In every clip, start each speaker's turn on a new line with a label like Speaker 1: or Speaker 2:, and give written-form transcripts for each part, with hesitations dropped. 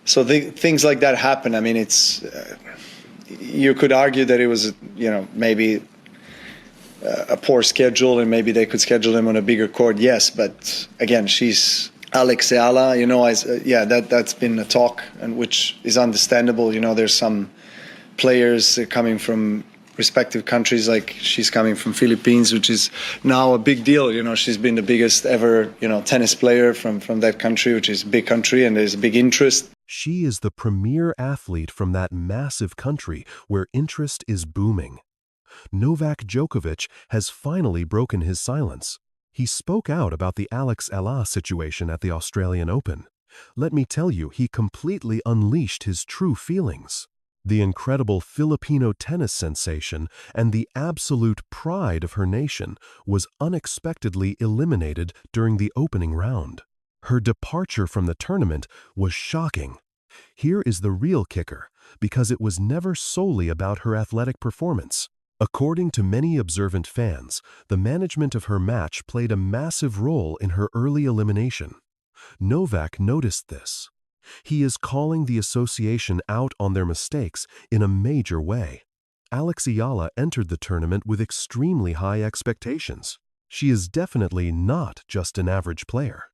Speaker 1: So things like that happen. I mean, it's you could argue that it was, maybe a poor schedule, and maybe they could schedule him on a bigger court. Yes, but again, she's Alex Eala. That's been a talk, and which is understandable. There's some players coming from respective countries, like she's coming from Philippines, which is now a big deal. She's been the biggest ever, tennis player from that country, which is a big country, and there's a big interest.
Speaker 2: She is the premier athlete from that massive country where interest is booming. Novak Djokovic has finally broken his silence. He spoke out about the Alex Eala situation at the Australian Open. Let me tell you, he completely unleashed his true feelings. The incredible Filipino tennis sensation and the absolute pride of her nation was unexpectedly eliminated during the opening round. Her departure from the tournament was shocking. Here is the real kicker, because it was never solely about her athletic performance. According to many observant fans, the management of her match played a massive role in her early elimination. Novak noticed this. He is calling the association out on their mistakes in a major way. Alex Eala entered the tournament with extremely high expectations. She is definitely not just an average player.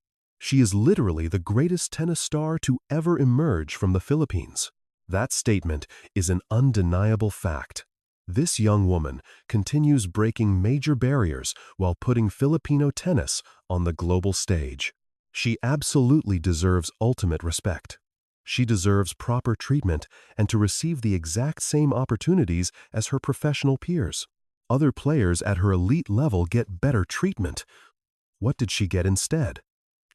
Speaker 2: She is literally the greatest tennis star to ever emerge from the Philippines. That statement is an undeniable fact. This young woman continues breaking major barriers while putting Filipino tennis on the global stage. She absolutely deserves ultimate respect. She deserves proper treatment and to receive the exact same opportunities as her professional peers. Other players at her elite level get better treatment. What did she get instead?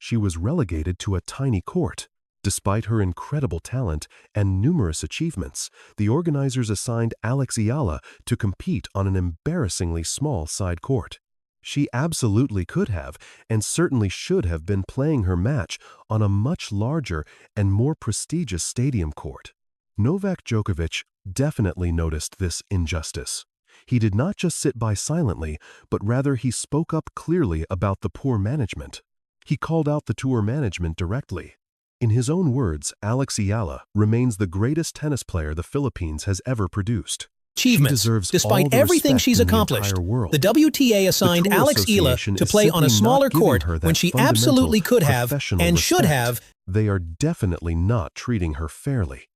Speaker 2: She was relegated to a tiny court. Despite her incredible talent and numerous achievements, the organizers assigned Alex Eala to compete on an embarrassingly small side court. She absolutely could have, and certainly should have, been playing her match on a much larger and more prestigious stadium court. Novak Djokovic definitely noticed this injustice. He did not just sit by silently, but rather he spoke up clearly about the poor management. He called out the tour management directly. In his own words, Alex Eala remains the greatest tennis player the Philippines has ever produced.
Speaker 3: Achievements. Despite everything she's accomplished, the WTA assigned Alex Eala to play on a smaller court when she absolutely could have and should have.
Speaker 2: They are definitely not treating her fairly.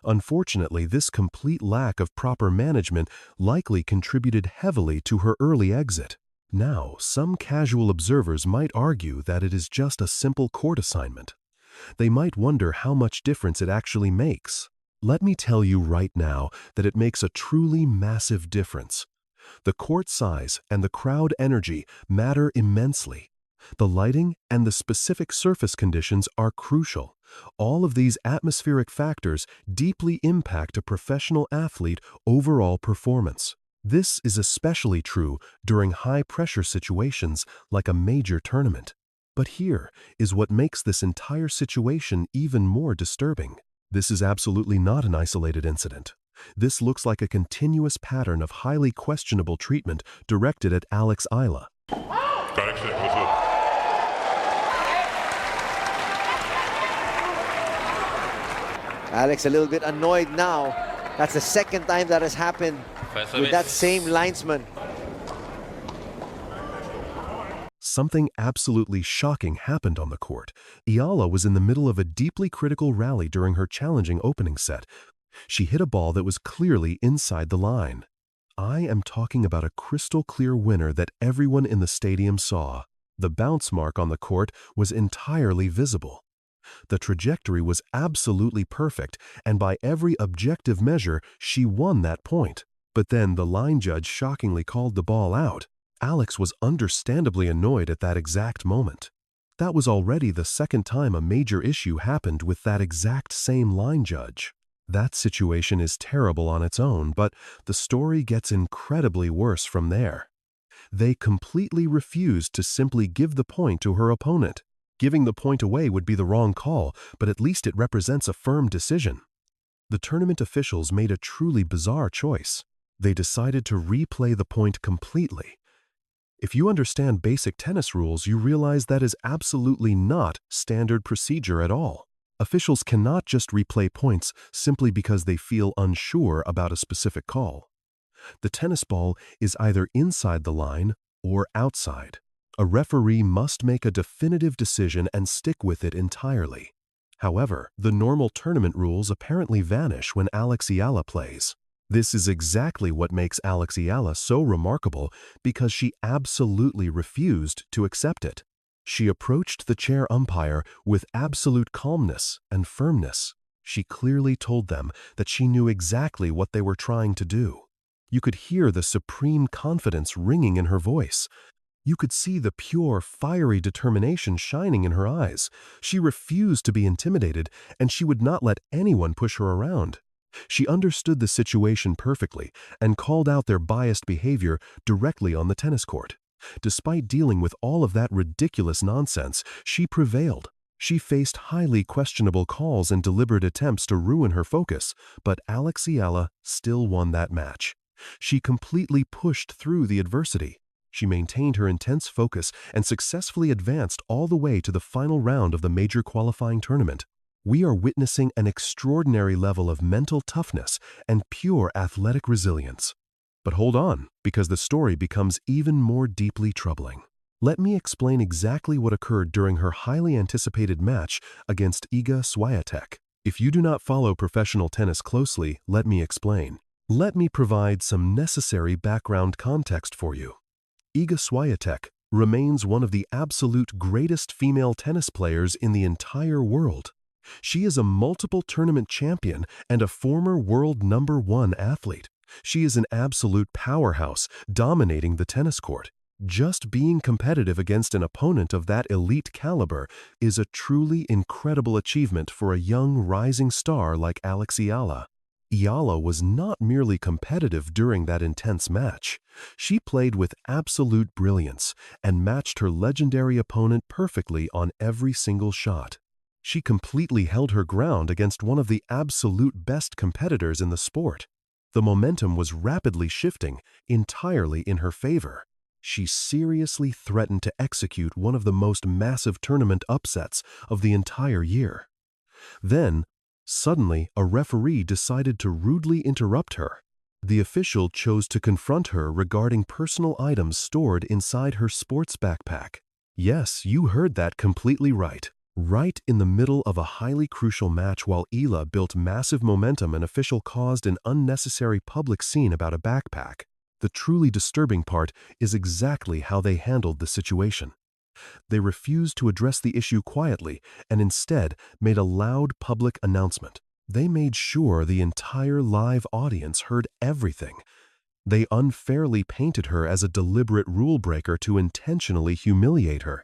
Speaker 2: Unfortunately, this complete lack of proper management likely contributed heavily to her early exit. Now, some casual observers might argue that it is just a simple court assignment. They might wonder how much difference it actually makes. Let me tell you right now that it makes a truly massive difference. The court size and the crowd energy matter immensely. The lighting and the specific surface conditions are crucial. All of these atmospheric factors deeply impact a professional athlete overall performance. This is especially true during high-pressure situations like a major tournament. But here is what makes this entire situation even more disturbing. This is absolutely not an isolated incident. This looks like a continuous pattern of highly questionable treatment directed at Alex Eala.
Speaker 4: Alex a little bit annoyed now. That's the second time that has happened with that same linesman.
Speaker 2: Something absolutely shocking happened on the court. Eala was in the middle of a deeply critical rally during her challenging opening set. She hit a ball that was clearly inside the line. I am talking about a crystal clear winner that everyone in the stadium saw. The bounce mark on the court was entirely visible. The trajectory was absolutely perfect, and by every objective measure, she won that point. But then the line judge shockingly called the ball out. Alex was understandably annoyed at that exact moment. That was already the second time a major issue happened with that exact same line judge. That situation is terrible on its own, but the story gets incredibly worse from there. They completely refused to simply give the point to her opponent. Giving the point away would be the wrong call, but at least it represents a firm decision. The tournament officials made a truly bizarre choice. They decided to replay the point completely. If you understand basic tennis rules, you realize that is absolutely not standard procedure at all. Officials cannot just replay points simply because they feel unsure about a specific call. The tennis ball is either inside the line or outside. A referee must make a definitive decision and stick with it entirely. However, the normal tournament rules apparently vanish when Alex Eala plays. This is exactly what makes Alex Eala so remarkable because she absolutely refused to accept it. She approached the chair umpire with absolute calmness and firmness. She clearly told them that she knew exactly what they were trying to do. You could hear the supreme confidence ringing in her voice. You could see the pure, fiery determination shining in her eyes. She refused to be intimidated, and she would not let anyone push her around. She understood the situation perfectly and called out their biased behavior directly on the tennis court. Despite dealing with all of that ridiculous nonsense, she prevailed. She faced highly questionable calls and deliberate attempts to ruin her focus, but Alex Eala still won that match. She completely pushed through the adversity. She maintained her intense focus and successfully advanced all the way to the final round of the major qualifying tournament. We are witnessing an extraordinary level of mental toughness and pure athletic resilience. But hold on, because the story becomes even more deeply troubling. Let me explain exactly what occurred during her highly anticipated match against Iga Swiatek. If you do not follow professional tennis closely, let me explain. Let me provide some necessary background context for you. Iga Swiatek remains one of the absolute greatest female tennis players in the entire world. She is a multiple tournament champion and a former world #1 athlete. She is an absolute powerhouse, dominating the tennis court. Just being competitive against an opponent of that elite caliber is a truly incredible achievement for a young rising star like Alex Eala. Eala was not merely competitive during that intense match. She played with absolute brilliance and matched her legendary opponent perfectly on every single shot. She completely held her ground against one of the absolute best competitors in the sport. The momentum was rapidly shifting, entirely in her favor. She seriously threatened to execute one of the most massive tournament upsets of the entire year. Then, suddenly, a referee decided to rudely interrupt her. The official chose to confront her regarding personal items stored inside her sports backpack. Yes, you heard that completely right. Right in the middle of a highly crucial match while Eala built massive momentum, an official caused an unnecessary public scene about a backpack. The truly disturbing part is exactly how they handled the situation. They refused to address the issue quietly and instead made a loud public announcement. They made sure the entire live audience heard everything. They unfairly painted her as a deliberate rule breaker to intentionally humiliate her.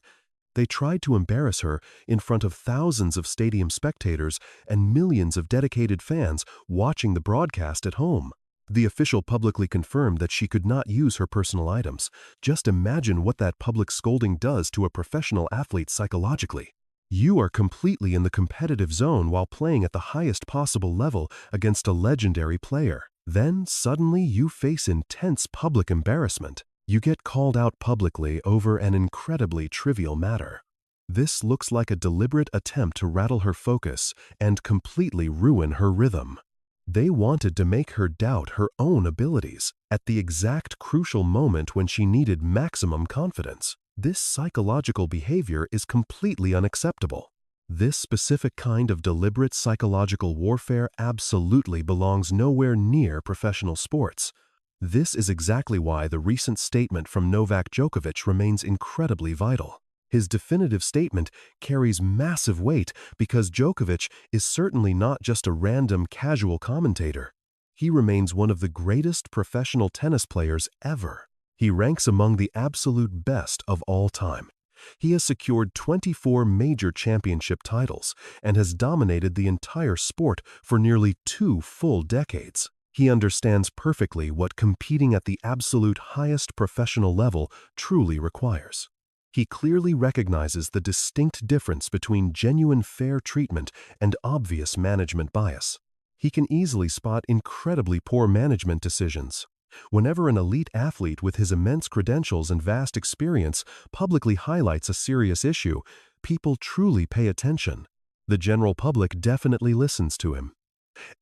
Speaker 2: They tried to embarrass her in front of thousands of stadium spectators and millions of dedicated fans watching the broadcast at home. The official publicly confirmed that she could not use her personal items. Just imagine what that public scolding does to a professional athlete psychologically. You are completely in the competitive zone while playing at the highest possible level against a legendary player. Then, suddenly, you face intense public embarrassment. You get called out publicly over an incredibly trivial matter. This looks like a deliberate attempt to rattle her focus and completely ruin her rhythm. They wanted to make her doubt her own abilities at the exact crucial moment when she needed maximum confidence. This psychological behavior is completely unacceptable. This specific kind of deliberate psychological warfare absolutely belongs nowhere near professional sports. This is exactly why the recent statement from Novak Djokovic remains incredibly vital. His definitive statement carries massive weight because Djokovic is certainly not just a random casual commentator. He remains one of the greatest professional tennis players ever. He ranks among the absolute best of all time. He has secured 24 major championship titles and has dominated the entire sport for nearly 2 full decades. He understands perfectly what competing at the absolute highest professional level truly requires. He clearly recognizes the distinct difference between genuine fair treatment and obvious management bias. He can easily spot incredibly poor management decisions. Whenever an elite athlete with his immense credentials and vast experience publicly highlights a serious issue, people truly pay attention. The general public definitely listens to him.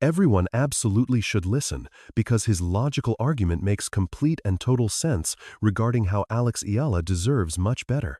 Speaker 2: Everyone absolutely should listen because his logical argument makes complete and total sense regarding how Alex Eala deserves much better.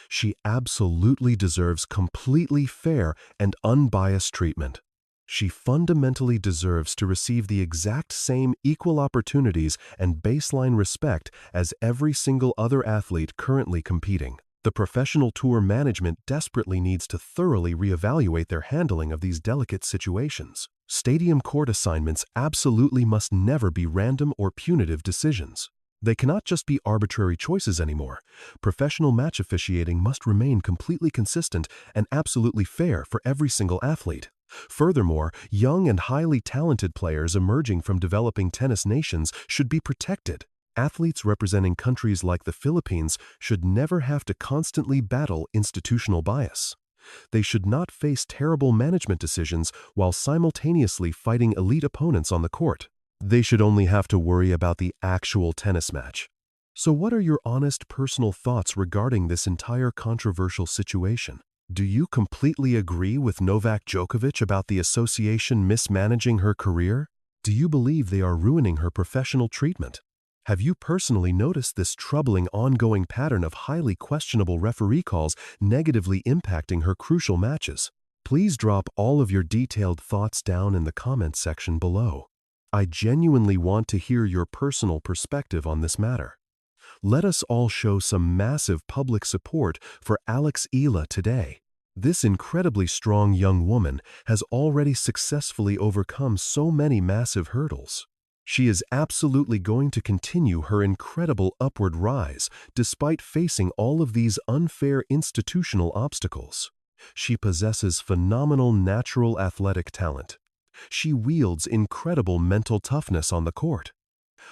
Speaker 2: She absolutely deserves completely fair and unbiased treatment. She fundamentally deserves to receive the exact same equal opportunities and baseline respect as every single other athlete currently competing. The professional tour management desperately needs to thoroughly reevaluate their handling of these delicate situations. Stadium court assignments absolutely must never be random or punitive decisions. They cannot just be arbitrary choices anymore. Professional match officiating must remain completely consistent and absolutely fair for every single athlete. Furthermore, young and highly talented players emerging from developing tennis nations should be protected. Athletes representing countries like the Philippines should never have to constantly battle institutional bias. They should not face terrible management decisions while simultaneously fighting elite opponents on the court. They should only have to worry about the actual tennis match. So what are your honest personal thoughts regarding this entire controversial situation? Do you completely agree with Novak Djokovic about the association mismanaging her career? Do you believe they are ruining her professional treatment? Have you personally noticed this troubling ongoing pattern of highly questionable referee calls negatively impacting her crucial matches? Please drop all of your detailed thoughts down in the comments section below. I genuinely want to hear your personal perspective on this matter. Let us all show some massive public support for Alex Eala today. This incredibly strong young woman has already successfully overcome so many massive hurdles. She is absolutely going to continue her incredible upward rise despite facing all of these unfair institutional obstacles. She possesses phenomenal natural athletic talent. She wields incredible mental toughness on the court.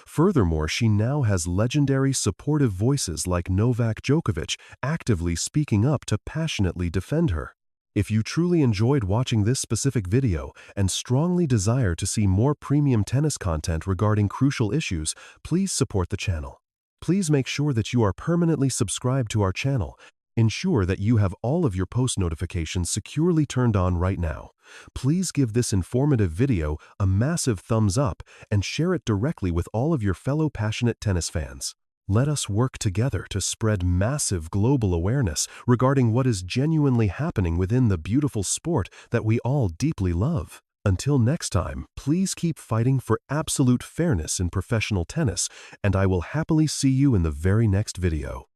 Speaker 2: Furthermore, she now has legendary supportive voices like Novak Djokovic actively speaking up to passionately defend her. If you truly enjoyed watching this specific video and strongly desire to see more premium tennis content regarding crucial issues, please support the channel. Please make sure that you are permanently subscribed to our channel. Ensure that you have all of your post notifications securely turned on right now. Please give this informative video a massive thumbs up and share it directly with all of your fellow passionate tennis fans. Let us work together to spread massive global awareness regarding what is genuinely happening within the beautiful sport that we all deeply love. Until next time, please keep fighting for absolute fairness in professional tennis, and I will happily see you in the very next video.